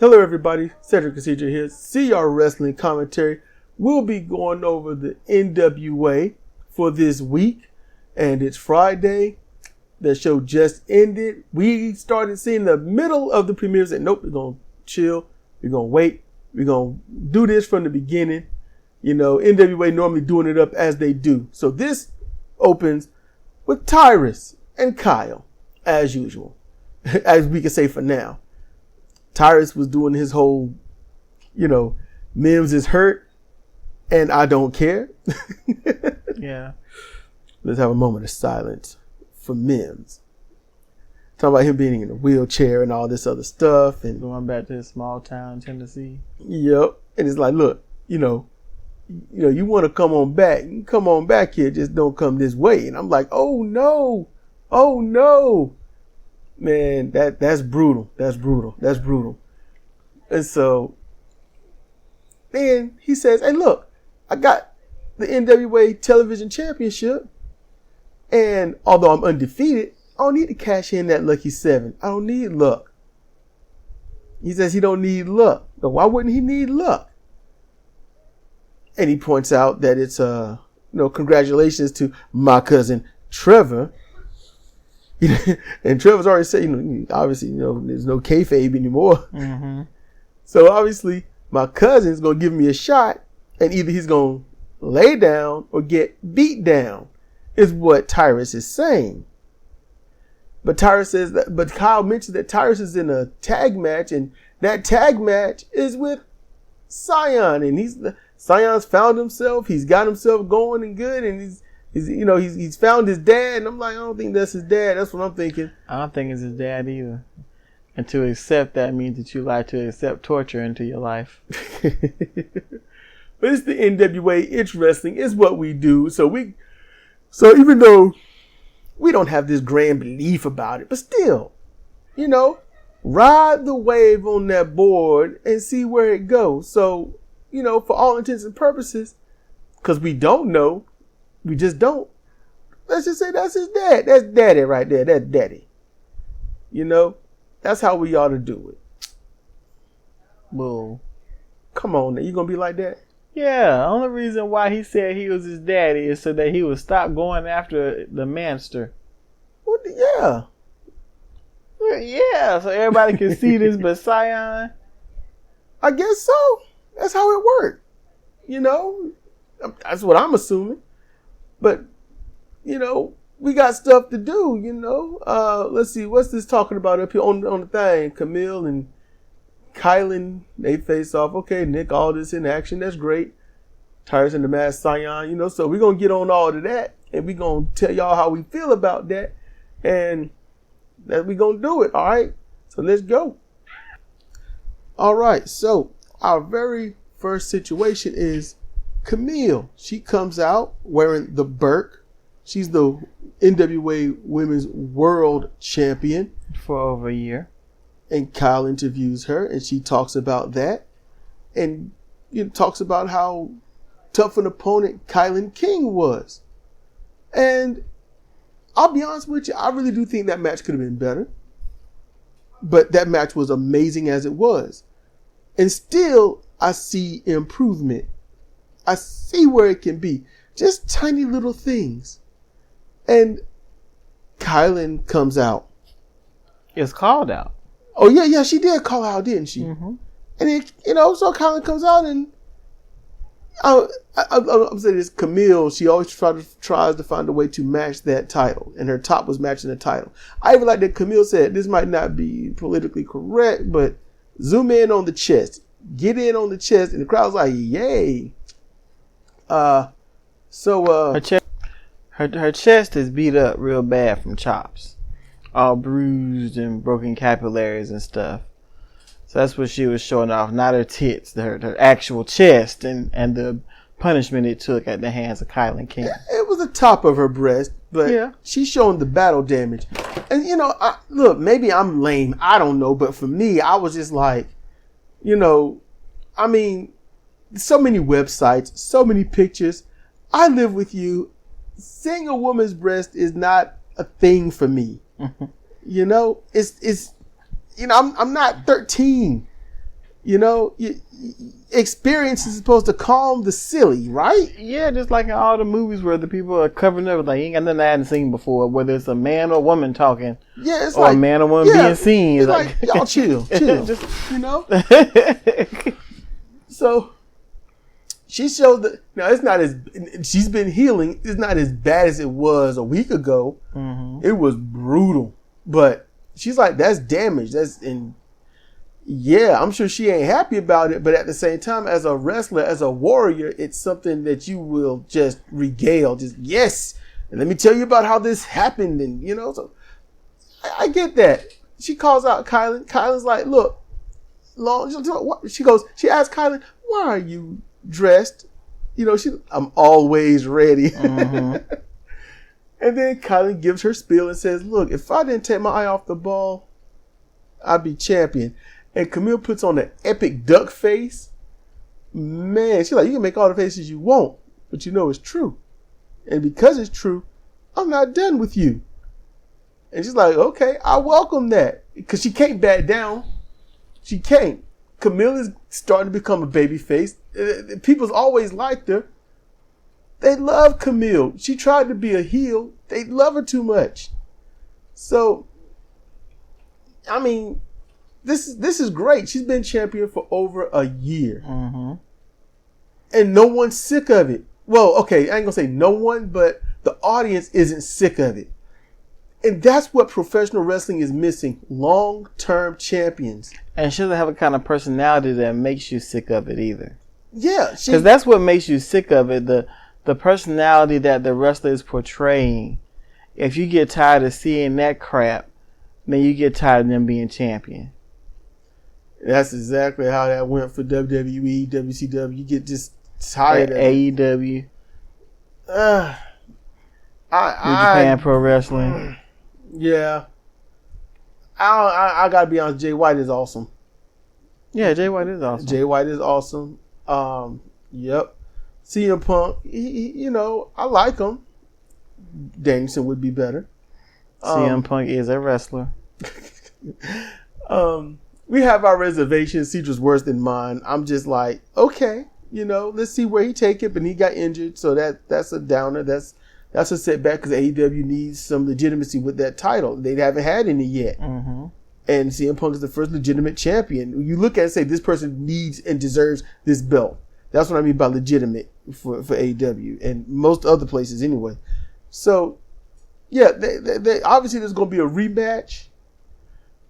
Hello everybody, Cedric Cassandra here, CR Wrestling Commentary. We'll be going over the NWA for this week, and it's Friday. The show just ended. We started seeing the middle of the premiere, said, nope, we're going to chill, we're going to wait, we're going to do this from the beginning. You know, NWA normally doing it up as they do. So this opens with Tyrus and Kyle, as usual, as we can say for now. Tyrus was doing his whole, Mims is hurt and I don't care. Yeah. Let's have a moment of silence for Mims. Talking about him being in a wheelchair and all this other stuff. And going back to his small town, Tennessee. Yep. And it's like, look, you want to come on back. You come on back here, just don't come this way. And I'm like, oh no. Man, that's brutal. That's brutal. And so then he says, hey, look, I got the NWA Television Championship. And although I'm undefeated, I don't need to cash in that lucky 7. I don't need luck. He says he don't need luck. But why wouldn't he need luck? And he points out that it's, congratulations to my cousin Trevor. And Trevor's already said, obviously, there's no kayfabe anymore. Mm-hmm. So obviously, my cousin's going to give me a shot, and either he's going to lay down or get beat down, is what Tyrus is saying. But Kyle mentions that Tyrus is in a tag match, and that tag match is with Cyan, and Cyan's found himself. He's got himself going and good, and he's found his dad, and I'm like, I don't think that's his dad. That's what I'm thinking. I don't think it's his dad either. And to accept that means that you like to accept torture into your life. But it's the NWA. It's wrestling. It's what we do. So even though we don't have this grand belief about it, but still, ride the wave on that board and see where it goes. So, for all intents and purposes, because we don't know, we just don't. Let's just say that's his dad. That's daddy right there. That's daddy. That's how we ought to do it. Well, come on now. You going to be like that? Yeah. The only reason why he said he was his daddy is so that he would stop going after the manster. Well, yeah. Well, yeah. So everybody can see this but Cyan. I guess so. That's how it worked. That's what I'm assuming. But, we got stuff to do, Let's see, what's this talking about up here on the thing? Kamille and Kilynn, they face off. Okay, Nick Aldis in action. That's great. Tyrus and the Masked Cyan, so we're going to get on all of that. And we're going to tell y'all how we feel about that. And that we're going to do it, all right? So let's go. All right, so our very first situation is Kamille. She comes out wearing the Burke. She's the NWA Women's World Champion. For over a year. And Kyle interviews her, and she talks about that. And talks about how tough an opponent Kilynn King was. And I'll be honest with you, I really do think that match could have been better. But that match was amazing as it was. And still, I see improvement. I see where it can be. Just tiny little things. And Kilynn comes out. It's called out. Oh, yeah, she did call out, didn't she? Mm-hmm. And so Kilynn comes out, and I'm saying this, Kamille, she always tries to find a way to match that title, and her top was matching the title. I even like that Kamille said, this might not be politically correct, but zoom in on the chest. Get in on the chest, and the crowd's like, yay. Her chest is beat up real bad from chops. All bruised and broken capillaries and stuff. So that's what she was showing off. Not her tits, her actual chest and the punishment it took at the hands of Kilynn King. It was the top of her breast, but she's showing the battle damage. And, look, maybe I'm lame. I don't know. But for me, I was just like, so many websites, so many pictures. I live with you. Seeing a woman's breast is not a thing for me. Mm-hmm. It's I'm not 13. You know, experience is supposed to calm the silly, right? Yeah, just like in all the movies where the people are covering up, like, ain't got nothing I hadn't seen before, whether it's a man or woman talking, yeah, it's or like a man or woman being seen. It's like y'all chill, just, you know. So she showed that now it's not as she's been healing. It's not as bad as it was a week ago. Mm-hmm. It was brutal, but she's like, that's damage. That's in. Yeah, I'm sure she ain't happy about it, but at the same time, as a wrestler, as a warrior, it's something that you will just regale. Just, yes, and let me tell you about how this happened, and, you know, so I get that. She calls out Kilynn. Kylynn's like, look, she asks Kilynn, why are you dressed? You know, I'm always ready. Mm-hmm. And then Kilynn gives her spiel and says, look, if I didn't take my eye off the ball, I'd be champion. And Kamille puts on an epic duck face. Man, she's like, you can make all the faces you want, but you know it's true. And because it's true, I'm not done with you. And she's like, okay, I welcome that. Because she can't back down. She can't. Kamille is starting to become a baby face. People's always liked her. They love Kamille. She tried to be a heel. They love her too much. So, I mean, this is great. She's been champion for over a year. Mm-hmm. And no one's sick of it. Well, okay, I ain't gonna say no one, but the audience isn't sick of it. And that's what professional wrestling is missing. Long-term champions. And she doesn't have a kind of personality that makes you sick of it either. Yeah. Because that's what makes you sick of it. The personality that the wrestler is portraying. If you get tired of seeing that crap, then you get tired of them being champion. That's exactly how that went for WWE, WCW. You get just tired of AEW. New Japan Pro Wrestling. Yeah. I gotta be honest, Jay White is awesome. Yeah, Jay White is awesome. Jay White is awesome. Yep. CM Punk, he, I like him. Danielson would be better. CM Punk is a wrestler. We have our reservations. Cedra's worse than mine. I'm just like, okay, let's see where he take it. But he got injured, so that's a downer. That's a setback because AEW needs some legitimacy with that title. They haven't had any yet. Mm-hmm. And CM Punk is the first legitimate champion. You look at it and say, this person needs and deserves this belt. That's what I mean by legitimate for AEW and most other places anyway. So, yeah, they obviously there's going to be a rematch.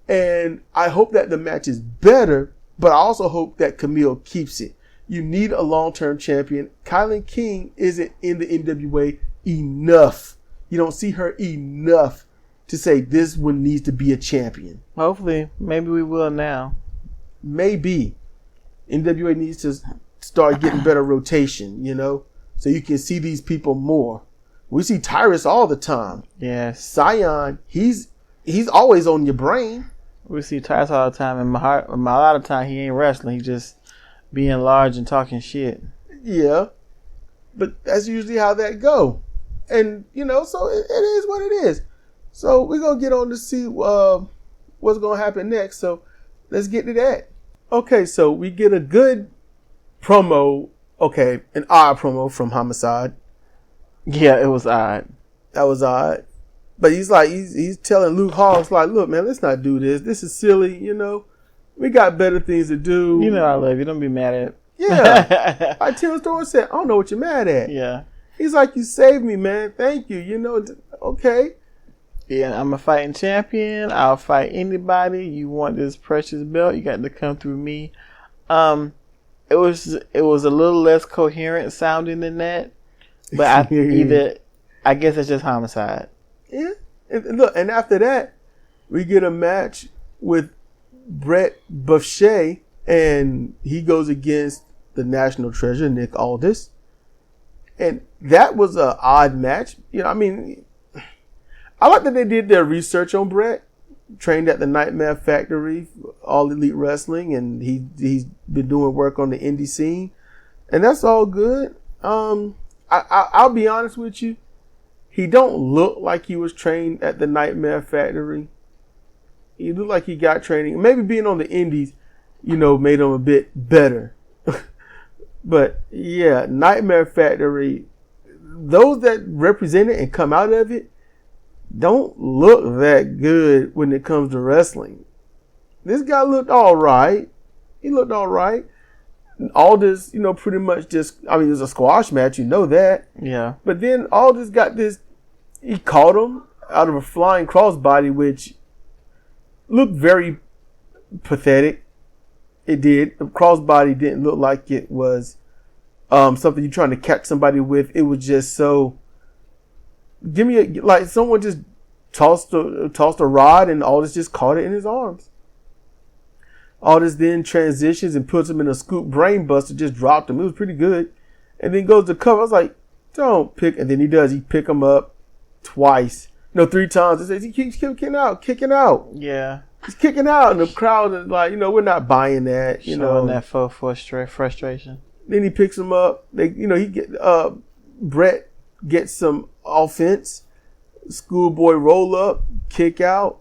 And I hope that the match is better, but I also hope that Kamille keeps it. You need a long-term champion. Kilynn King isn't in the NWA enough. You don't see her enough to say this one needs to be a champion. Hopefully, maybe we will now. Maybe. NWA needs to start getting better rotation, so you can see these people more. We see Tyrus all the time. Yes. Scion, he's always on your brain. We see Tyrus all the time, and a lot of time he ain't wrestling. He's just being large and talking shit. Yeah. But that's usually how that go. And, so it is what it is. So we're going to get on to see what's going to happen next. So let's get to that. Okay, so we get a good promo. Okay, an odd promo from Homicide. Yeah, it was odd. That was odd. But he's telling Luke Hawx, like, look, man, let's not do this. This is silly, We got better things to do. I love you. Don't be mad at it. Yeah. Like Tim Storm said, I don't know what you're mad at. Yeah. He's like, you saved me, man. Thank you. Okay. Yeah, I'm a fighting champion. I'll fight anybody. You want this precious belt, you got to come through me. It was a little less coherent sounding than that. But I guess it's just Homicide. Yeah. And look, and after that, we get a match with Brett Buffet, and he goes against the national treasure, Nick Aldis. And that was an odd match. I like that they did their research on Brett. Trained at the Nightmare Factory, All Elite Wrestling, and he's been doing work on the indie scene. And that's all good. I'll be honest with you. He don't look like he was trained at the Nightmare Factory. He looked like he got training. Maybe being on the indies, made him a bit better. But yeah, Nightmare Factory, those that represent it and come out of it don't look that good when it comes to wrestling. This guy looked all right. He looked all right. Aldis, pretty much just, it was a squash match, that. Yeah. But then Aldis got this, he caught him out of a flying crossbody, which looked very pathetic. It did. The crossbody didn't look like it was something you're trying to catch somebody with. It was just so, like someone just tossed a rod and Aldis just caught it in his arms. Aldis then transitions and puts him in a scoop brain buster, just dropped him. It was pretty good. And then goes to cover. I was like, don't pick. And then he does. He pick him up twice. 3 times. It says he keeps kicking out. Yeah. He's kicking out. And the crowd is like, we're not buying that. Showing that frustration. Then he picks him up. Brett gets some offense. Schoolboy roll up, kick out.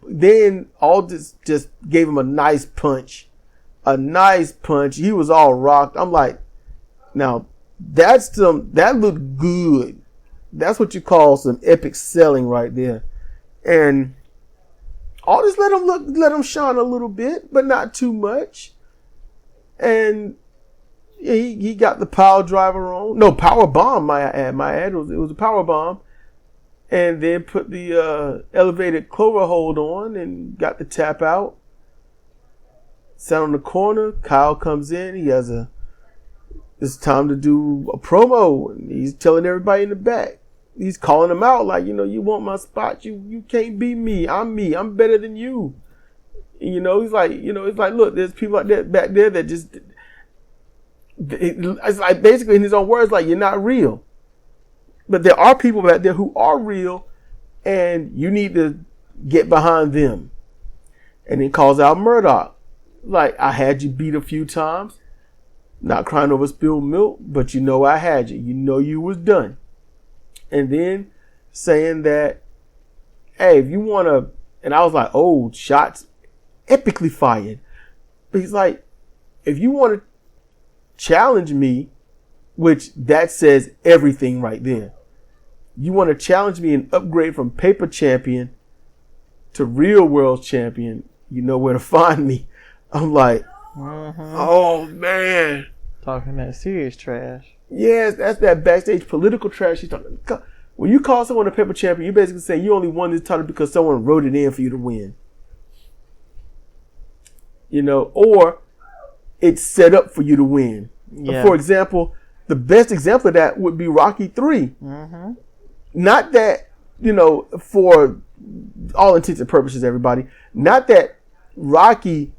Then Aldis just gave him a nice punch. He was all rocked. I'm like, now that looked good. That's what you call some epic selling right there. And Aldis let him shine a little bit, but not too much. And he got the power driver on. No, power bomb, my ad. It was a power bomb. And then put the elevated clover hold on and got the tap out. Sat on the corner. Kyle comes in. It's time to do a promo. And he's telling everybody in the back. He's calling them out like, you want my spot. You can't beat me. I'm better than you. And, he's like, it's like, look, there's people like that back there that just, it's like basically in his own words, like, you're not real. But there are people back there who are real, and you need to get behind them. And then calls out Murdoch. Like, I had you beat a few times. Not crying over spilled milk, but I had you. You was done. And then saying that, hey, if you want to, and I was like, oh, shots epically fired. But he's like, if you want to challenge me, which that says everything right there. You want to challenge me and upgrade from paper champion to real world champion, you know where to find me. I'm like, oh man. Talking that serious trash. Yes, that's that backstage political trash. He's talking. When you call someone a paper champion, you basically say you only won this title because someone wrote it in for you to win. Or it's set up for you to win. Yeah. For example, the best example of that would be Rocky 3. Mm-hmm. Not that, for all intents and purposes, everybody, not that Rocky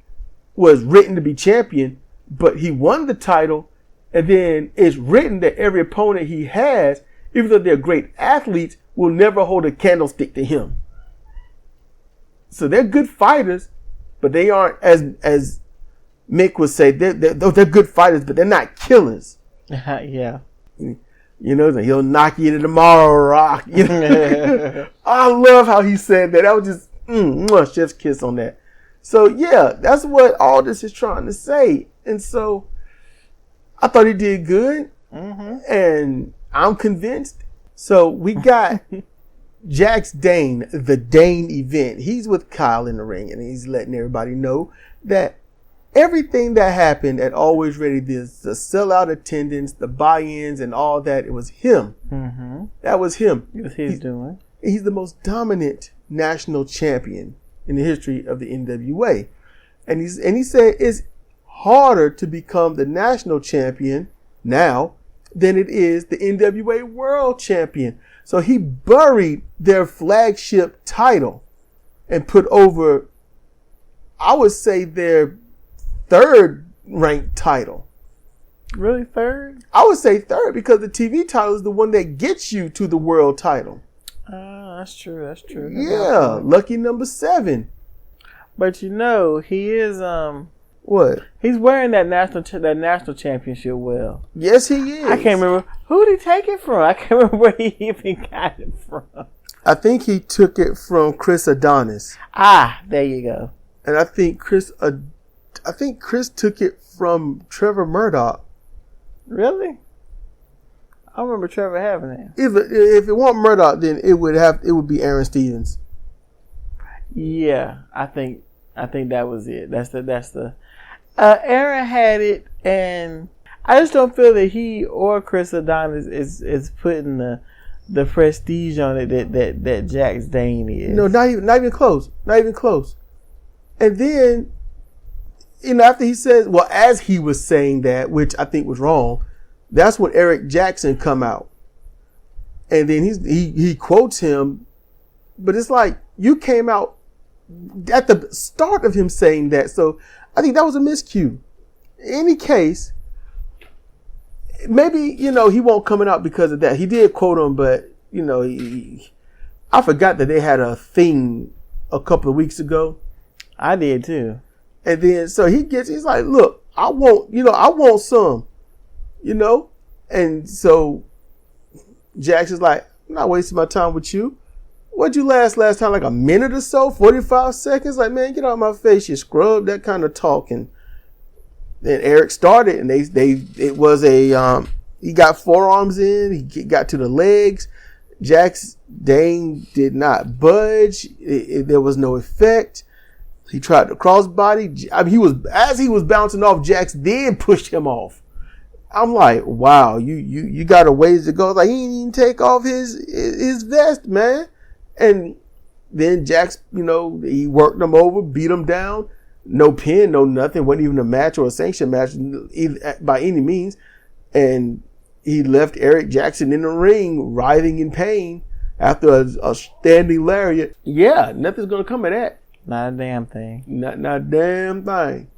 was written to be champion, but he won the title, and then it's written that every opponent he has, even though they're great athletes, will never hold a candlestick to him. So they're good fighters, but they aren't, as Mick would say, they're good fighters, but they're not killers. Yeah. He'll knock you into tomorrow, Rock. I love how he said that. That was just chef's kiss on that. So yeah, that's what all this is trying to say. And so I thought he did good. Mm-hmm. And I'm convinced. So we got Jax Dane, the Dane event. He's with Kyle in the ring, and he's letting everybody know that everything that happened at Always Ready, the sellout attendance, the buy-ins, and all that, it was him. Mm-hmm. That was him. He's doing. He's the most dominant national champion in the history of the NWA. And he said it's harder to become the national champion now than it is the NWA world champion. So he buried their flagship title and put over, I would say, their third ranked title. Really, third? I would say third because the TV title is the one that gets you to the world title. That's true. Yeah, lucky number 7. But he is what? He's wearing that national championship well. Yes, he is. I can't remember who did he take it from. I can't remember where he even got it from. I think he took it from Chris Adonis. There you go. And I think Chris I think Chris took it from Trevor Murdoch. Really? I remember Trevor having it. If it weren't Murdoch, then it would be Aaron Stevens. Yeah, I think that was it. That's the. Aaron had it, and I just don't feel that he or Chris Adonis is putting the prestige on it that Jax Dane is. No, not even close. Not even close. And then, after he says, well, as he was saying that, which I think was wrong, that's when Eric Jackson come out. And then he quotes him, but it's like, you came out at the start of him saying that. So I think that was a miscue. In any case, maybe, he won't coming out because of that. He did quote him, but, I forgot that they had a thing a couple of weeks ago. I did too. And then, so he's like, look, I want some, and so Jax is like, I'm not wasting my time with you. What'd you last time? Like a minute or so? 45 seconds? Like, man, get out of my face, you scrub, that kind of talking. Then Eric started, and it was he got forearms in, he got to the legs. Jax Dane did not budge. There was no effect. He tried to crossbody. I mean, as he was bouncing off, Jax then pushed him off. I'm like, wow, you got a ways to go. Like, he didn't even take off his vest, man. And then Jax, he worked him over, beat him down. No pin, no nothing. Wasn't even a match or a sanctioned match by any means. And he left Eric Jackson in the ring, writhing in pain after a standing lariat. Yeah, nothing's going to come of that. Not a damn thing. Not a damn thing.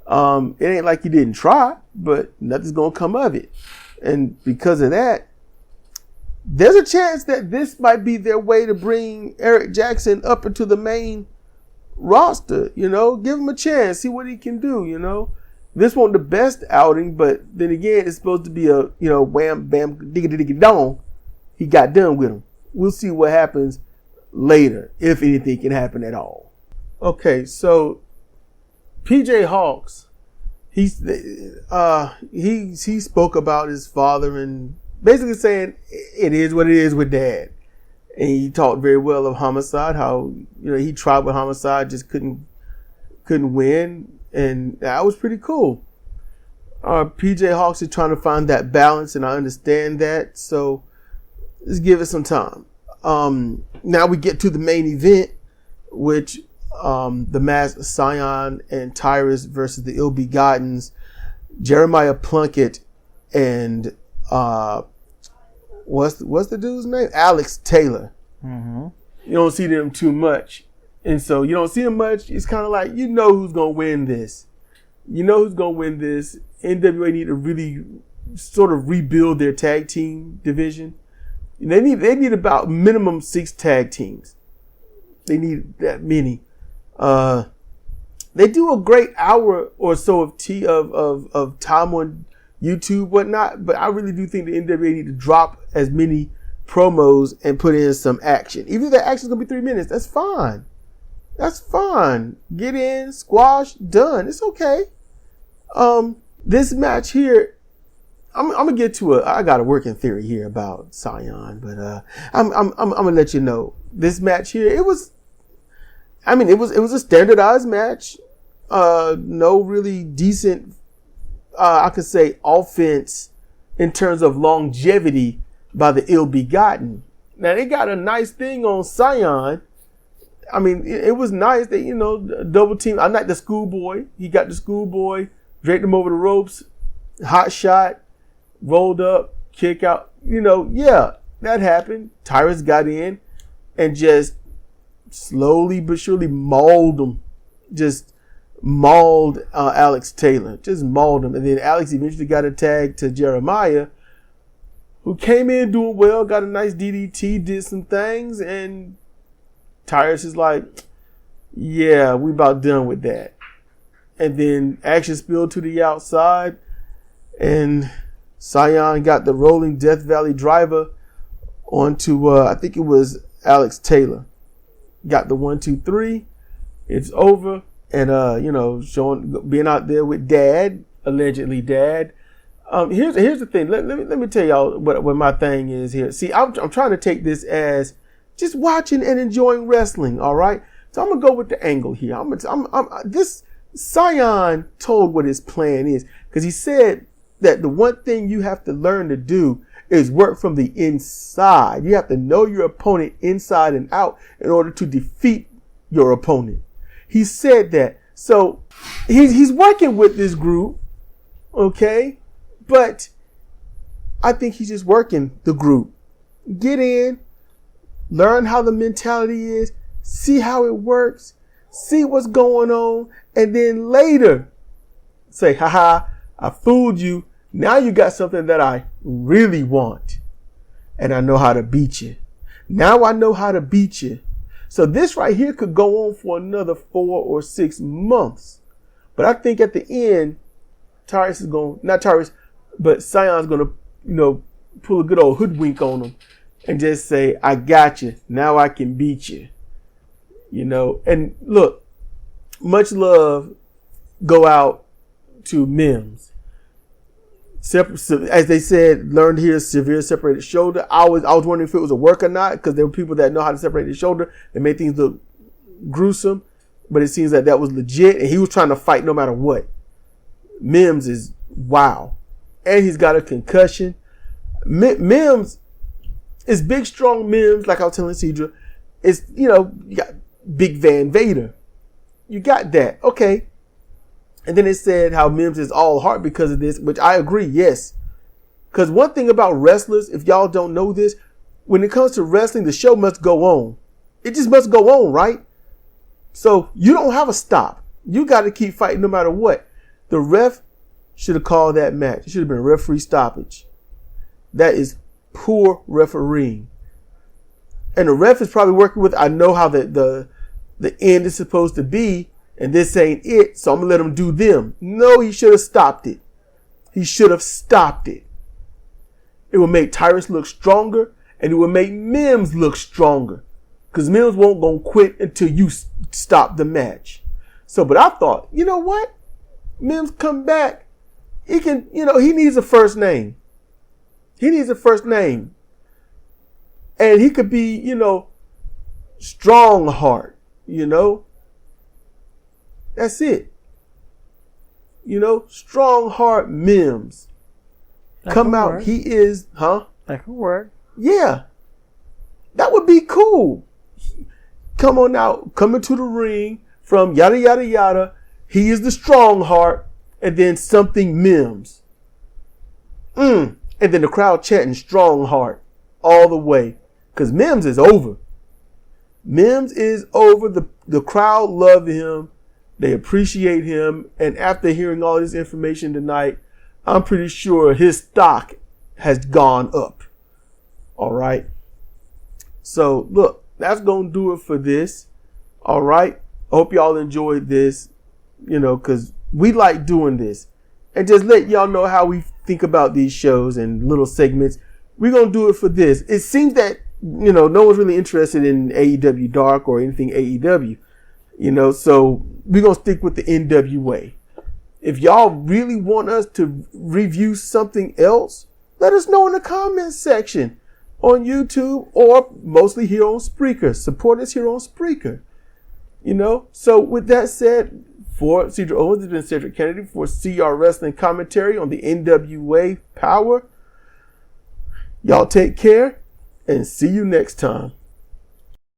It ain't like he didn't try, but nothing's going to come of it. And because of that, there's a chance that this might be their way to bring Eric Jackson up into the main roster. Give him a chance, see what he can do. This wasn't the best outing, but then again, it's supposed to be a wham bam digga digga dong. He got done with him. We'll see what happens later, if anything can happen at all. Okay, so PJ Hawks, he spoke about his father and basically saying it is what it is with Dad. And he talked very well of Homicide, how he tried with Homicide, just couldn't win, and that was pretty cool. PJ Hawks is trying to find that balance, and I understand that. So let's give it some time. Now we get to the main event, which the match Cyan and Tyrus versus the Ill Begottens, Jeremiah Plunkett and what's the dude's name? Alex Taylor. Mm-hmm. You don't see them too much. And so you don't see them much. It's kind of like, who's going to win this. Who's going to win this. NWA need to really sort of rebuild their tag team division. They need about minimum 6 tag teams. They need that many. They do a great hour or so of time on YouTube, whatnot, but I really do think the NWA need to drop as many promos and put in some action. Even if that action's gonna be 3 minutes, that's fine. That's fine. Get in, squash, done. It's okay. This match here, I'm gonna get to I got a working theory here about Cyan, but I'm gonna let you know. This match here, it was a standardized match. No really decent, I could say, offense in terms of longevity by the Ill Begotten. Now they got a nice thing on Cyan. It was nice that, double team. I like the schoolboy. He got the schoolboy, draped him over the ropes, hot shot, rolled up, kick out. Yeah, that happened. Tyrus got in and just slowly but surely mauled him. Just mauled Alex Taylor. Just mauled him. And then Alex eventually got a tag to Jeremiah, who came in doing well, got a nice DDT, did some things, and Tyrus is like, yeah, we about done with that. And then action spilled to the outside, and Cyan got the rolling Death Valley driver onto, I think it was Alex Taylor. Got the 1, 2, 3. It's over. and being out there with Dad, allegedly Dad. Here's the thing. Let me tell y'all what my thing is here. See, I'm trying to take this as just watching and enjoying wrestling. All right. So I'm gonna go with the angle here. This Cyan told what his plan is, because he said that the one thing you have to learn to do is work from the inside. You have to know your opponent inside and out in order to defeat your opponent. He said that. So he's working with this group, okay? But I think he's just working the group. Get in, learn how the mentality is, see how it works, see what's going on, and then later say, haha, I fooled you. Now you got something that I really want, and I know how to beat you. Now I know how to beat you. So this right here could go on for another 4 or 6 months. But I think at the end, Cyan's going to, pull a good old hoodwink on him and just say, I got you. Now I can beat you. And look, much love go out to Mims. As they said, learned here severe separated shoulder. I was wondering if it was a work or not, because there were people that know how to separate the shoulder. They made things look gruesome, but it seems that was legit, and he was trying to fight no matter what. Mims is wow, and he's got a concussion. Mims is big, strong. Mims, like I was telling Cedra, is you got Big Van Vader. You got that, okay. And then it said how Mims is all heart because of this, which I agree, yes. Because one thing about wrestlers, if y'all don't know this, when it comes to wrestling, the show must go on. It just must go on, right? So you don't have a stop. You got to keep fighting no matter what. The ref should have called that match. It should have been a referee stoppage. That is poor refereeing. And the ref is probably working with, I know how the end is supposed to be, and this ain't it, so I'm going to let him do them. No, he should have stopped it. He should have stopped it. It would make Tyrus look stronger, and it would make Mims look stronger. Because Mims won't go quit until you stop the match. So, but I thought, you know what? Mims come back. He can, he needs a first name. He needs a first name. And he could be, strong heart, That's it. Strong heart Mims. That Come out. Work. He is, huh? That could work. Yeah. That would be cool. Come on out. Come into the ring from yada, yada, yada. He is the strong heart. And then something Mims. And then the crowd chanting strong heart all the way. Because Mims is over. Mims is over. The crowd love him. They appreciate him. And after hearing all this information tonight, I'm pretty sure his stock has gone up. All right. So, look, that's going to do it for this. All right. I hope y'all enjoyed this, because we like doing this. And just let y'all know how we think about these shows and little segments. We're going to do it for this. It seems that, no one's really interested in AEW Dark or anything AEW. So we're going to stick with the NWA. If y'all really want us to review something else, let us know in the comments section on YouTube or mostly here on Spreaker. Support us here on Spreaker. So with that said, for Cedra Owens, it's been Cedric Kennedy for CR Wrestling Commentary on the NWA Power. Y'all take care and see you next time.